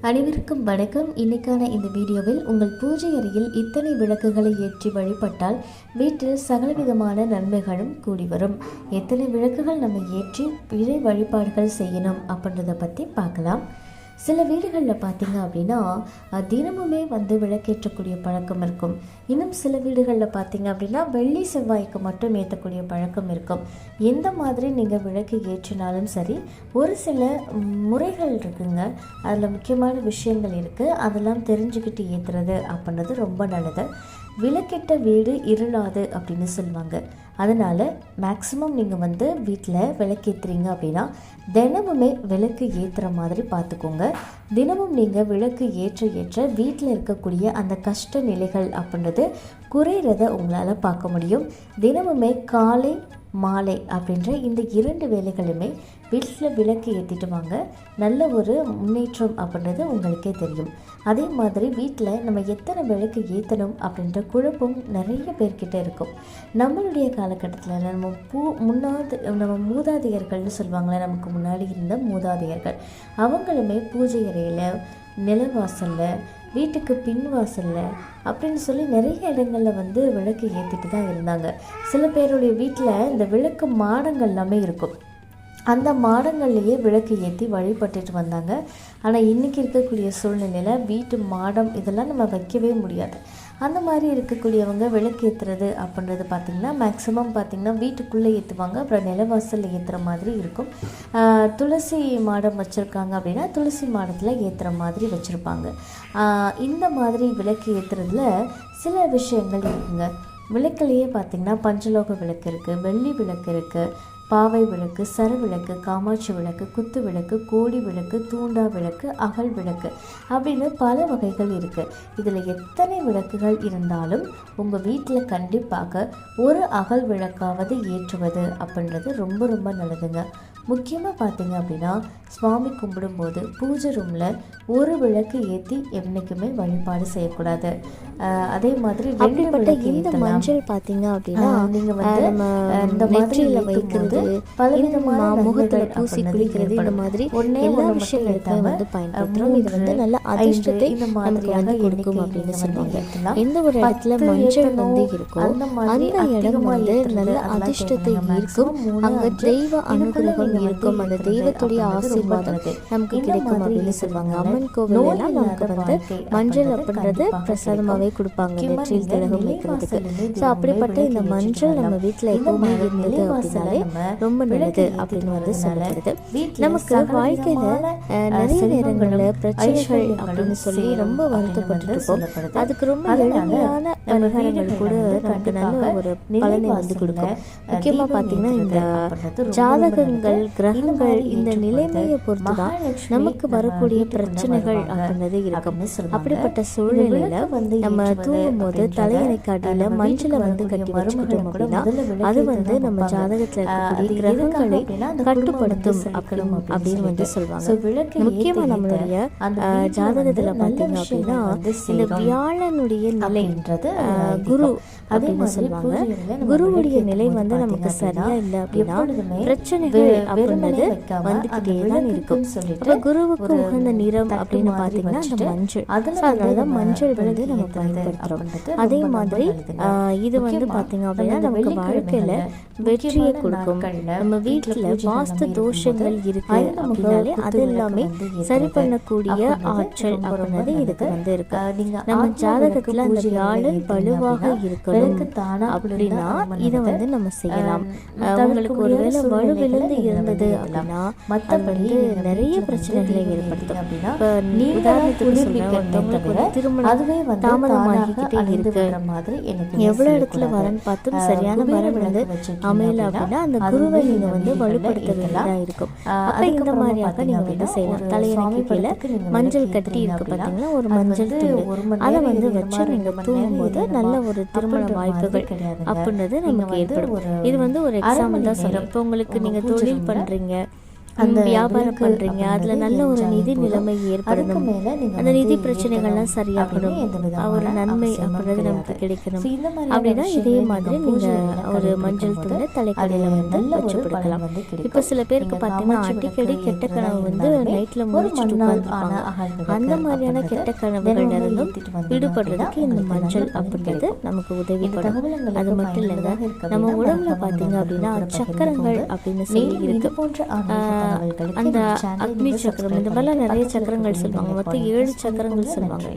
அனைவருக்கும் வணக்கம். இன்னைக்கான இந்த வீடியோவில் உங்கள் பூஜை அறையில் இத்தனை விளக்குகளை ஏற்றி வழிபட்டால் வீட்டில் சகலவிதமான நன்மைகளும் கூடி வரும். எத்தனை விளக்குகள் நம்ம ஏற்றி இறை வழிபாடுகள் செய்யணும் அப்படின்றத பற்றி பார்க்கலாம். சில வீடுகளில் பார்த்தீங்க அப்படின்னா தினமுமே விளக்கேற்றக்கூடிய பழக்கம் இருக்கும். இன்னும் சில வீடுகளில் பார்த்தீங்க அப்படின்னா வெள்ளி செவ்வாய்க்கு மட்டும் ஏற்றக்கூடிய பழக்கம் இருக்கும். எந்த மாதிரி நீங்கள் விளக்கு ஏற்றினாலும் சரி, ஒரு சில முறைகள் இருக்குங்க. அதில் முக்கியமான விஷயங்கள் இருக்குது. அதெல்லாம் தெரிஞ்சுக்கிட்டு ஏற்றுறது அப்படின்றது ரொம்ப நல்லது. விளக்கிட்ட வீடு இருளாது அப்படின்னு சொல்லுவாங்க. அதனால் மேக்ஸிமம் நீங்கள் வீட்டில் விளக்கேற்றுறீங்க அப்படின்னா தினமுமே விளக்கு ஏற்றுற மாதிரி பார்த்துக்கோங்க. தினமும் நீங்கள் விளக்கு ஏற்ற வீட்டில் இருக்கக்கூடிய அந்த கஷ்ட நிலைகள் அப்படின்றது குறையிறத உங்களால் பார்க்க முடியும். தினமுமே காலை மாலை அப்படின்ற இந்த 2 வேளைகளுமே வீட்டில் விளக்கு ஏற்றிட்டு வாங்க. நல்ல ஒரு முன்னேற்றம் அப்படின்றது உங்களுக்கே தெரியும். அதே மாதிரி வீட்டில் நம்ம எத்தனை விளக்கு ஏற்றணும் அப்படின்ற குழப்பம் நிறைய பேர்கிட்ட இருக்கும். நம்மளுடைய காலகட்டத்தில் நம்ம மூதாதையர்கள்னு சொல்லுவாங்களே, நமக்கு முன்னாடி இருந்த மூதாதையர்கள், அவங்களுமே பூஜை அறையில், நிலவாசலில், வீட்டுக்கு பின் வாசலில் அப்படின்னு சொல்லி நிறைய இடங்களில் விளக்கு ஏற்றிட்டு தான் இருந்தாங்க. சில பேருடைய வீட்டில் இந்த விளக்கு மாடங்கள் எல்லாமே இருக்கும். அந்த மாடங்கள்லேயே விளக்கு ஏற்றி வழிபட்டுட்டு வந்தாங்க. ஆனால் இன்றைக்கி இருக்கக்கூடிய சூழ்நிலையில் வீட்டு மாடம் இதெல்லாம் நம்ம வைக்கவே முடியாது. அந்த மாதிரி இருக்கக்கூடியவங்க விளக்கு ஏற்றுறது அப்படின்றது பார்த்திங்கன்னா மேக்ஸிமம் பார்த்திங்கன்னா வீட்டுக்குள்ளே ஏற்றுவாங்க. அப்புறம் நிலவாசலில் ஏற்றுற மாதிரி இருக்கும். துளசி மாடம் வச்சுருக்காங்க அப்படின்னா துளசி மாடத்தில் ஏற்றுற மாதிரி வச்சுருப்பாங்க. இந்த மாதிரி விளக்கு ஏற்றுறதுல சில விஷயங்கள் இருக்குங்க. விளக்குலேயே பார்த்திங்கன்னா பஞ்சலோக விளக்கு இருக்குது, வெள்ளி விளக்கு இருக்குது, பாவை விளக்கு, சர விளக்கு, காமாட்சி விளக்கு, குத்து விளக்கு, கோடி விளக்கு, தூண்டா விளக்கு, அகல் விளக்கு அப்படின்னு பல வகைகள் இருக்குது. இதில் எத்தனை விளக்குகள் இருந்தாலும் உங்கள் வீட்டில் கண்டிப்பாக ஒரு அகல் விளக்காவது ஏற்றுவது அப்படின்றது ரொம்ப ரொம்ப நல்லதுங்க. முக்கியமாக பார்த்தீங்க அப்படின்னா சுவாமி கும்பிடும்போது பூஜை ரூமில் ஒரு விளக்கு ஏற்றி என்றைக்குமே வழிபாடு செய்யக்கூடாது. அதே மாதிரி இந்த மஞ்சள் பார்த்தீங்க அப்படின்னா நீங்கள் இந்த மாதிரியில் வைக்கிறது, பலவிதமான முகத்தில் பூசி குளிக்கிறது, இந்த மாதிரி எல்லா விஷயங்களுக்கும் பயன்படுத்துகிறோம். இது நல்ல அதிர்ஷ்டத்தை நமக்கு கொடுக்கும் அப்படின்னு சொல்லுவாங்க. எந்த ஒரு இடத்துல மஞ்சள் இருக்கும் அந்த இடம் நல்ல அதிர்ஷ்டத்தை ஈர்க்கும். அங்கே தெய்வ அனுகிரகம் இருக்கும். அந்த தெய்வத்துடைய ஆசீர்வாதம் நமக்கு கிடைக்கும் அப்படின்னு சொல்லுவாங்க. அம்மன் கோவில் எல்லாம் நமக்கு மஞ்சள் அப்படின்றது பிரசாதமாகவே கொடுப்பாங்க நெற்றியில் திலகம் வைக்கிறதுக்கு. ஸோ அப்படிப்பட்ட இந்த மஞ்சள் நம்ம வீட்டில் எப்பவுமே இருந்தது அப்படின்னாலே ரொம்ப நல்லது அப்படின்னு சொல்லப்படுது. நமக்கு வாழ்க்கையில் நிறைய நேரங்களில் பிரச்சனைகள் அப்படின்னு சொல்லி ரொம்ப வருத்தப்பட்டிருப்போம். அதுக்கு ரொம்ப எளிமையான பரிகாரங்கள் கூட நமக்கு நல்ல ஒரு பலனை கொடுக்கும். முக்கியமாக பார்த்தீங்கன்னா இந்த ஜாதகங்கள், கிரகங்கள், இந்த நிலைமையை பொறுத்து தான் நமக்கு வரக்கூடிய பிரச்சனைகள் அப்படின்றது இருக்கும். அப்படிப்பட்ட சூழ்நிலையில நம்ம தூங்கும் போது தலையணைக்கு அடியில மஞ்சளை கட்டி வச்சுக்கிட்டோம் அப்படின்னா அது நம்ம ஜாதகத்துல இருக்கக்கூடிய கிரகங்களை கட்டுப்படுத்தும் அப்படின்னு சொல்லுவாங்க. முக்கியமா நம்மளுடைய ஜாதகத்துல பார்த்தீங்க அப்படின்னா இந்த வியாழனுடைய நிலைன்றது குரு அப்படின்னு சொல்லுவாங்க. குருவுடைய நிலை நமக்கு சரியா இல்லை அப்படின்னா பிரச்சனைகள் அப்படின்றது வந்துகிட்டே தான் இருக்கும். அப்ப குருவுக்கு உகந்த நிறம் அப்படின்னு பார்த்தீங்கன்னா அந்த மஞ்சள். அதனாலதான் மஞ்சள் நம்ம பயன்படுத்துறோம். அதே மாதிரி இது பார்த்தீங்க அப்படின்னா நமக்கு வாழ்க்கையில வெற்றியை கொடுக்கும். நம்ம வீட்டுல வாஸ்து தோஷங்கள் இருக்கு அப்படின்னாலே அது எல்லாமே சரி பண்ணக்கூடிய ஆற்றல் அப்படின்றது இதுக்கு இருக்கு. நம்ம ஜாதகத்துல அந்த வியாழன் வலுவாக இருக்கணும் அப்படின்னா இதை நம்ம செய்யலாம். உங்களுக்கு ஒருவேளை வலுவிழந்து இருந்தது அப்படின்னா மற்றபடி நிறைய பிரச்சனைகளை ஏற்படுத்தும். அப்படின்னா திருமணம் தாமதமாகிக்கிட்டே இருக்கு. எவ்வளவு இடத்துல வரன்னு பார்த்தும் சரியான வரன் அமையல அப்படின்னா அந்த குருவை நீங்க வலுப்படுத்த வேண்டியதா இருக்கும். அப்ப இந்த மாதிரியாக நீங்க செய்யலாம். தலையணைக்கு கீழே மஞ்சள் கட்டி இருக்கு பார்த்தீங்கன்னா, ஒரு மஞ்சள் துண்டு அதை வச்சு நீங்க தூங்கும் போது நல்ல ஒரு திருமண வாய்ப்புகள் அப்படின்றது நமக்கு ஏற்படும். இது ஒரு எக்ஸாம்பிள் தான் சொல்றேன். இப்போ உங்களுக்கு நீங்க தொழில் பண்றீங்க வியாபாரம் பண்ணுறீங்க, அதில் நல்ல ஒரு நிதி நிலைமை ஏற்படணும், அந்த நிதி பிரச்சனைகள்லாம் சரியாகணும், ஒரு நன்மை அப்படின்றது நமக்கு கிடைக்கணும் அப்படின்னா இதே மாதிரி நீங்கள் ஒரு மஞ்சள் தூளை தலைக்கடையில் வந்து வச்சு கொடுக்கலாம். இப்போ சில பேருக்கு பார்த்தீங்கன்னா அடிக்கடி கெட்ட கனவு வந்து நைட்டில் முடிச்சுட்டு உட்காந்துருப்பாங்க. அந்த மாதிரியான கெட்ட கனவுகள் இருந்தும் விடுபடுறதுக்கு இந்த மஞ்சள் அப்படின்றது நமக்கு உதவிப்படும். அது மட்டும் இல்லைங்க, நம்ம உடம்புல பார்த்தீங்க அப்படின்னா சக்கரங்கள் அப்படின்னு சொல்லி இருக்கு. அந்த அக்னி சக்கரம், இந்த மாதிரிலாம் நிறைய சக்கரங்கள் சொல்லுவாங்க. மொத்தம் 7 சக்கரங்கள் சொல்லுவாங்க.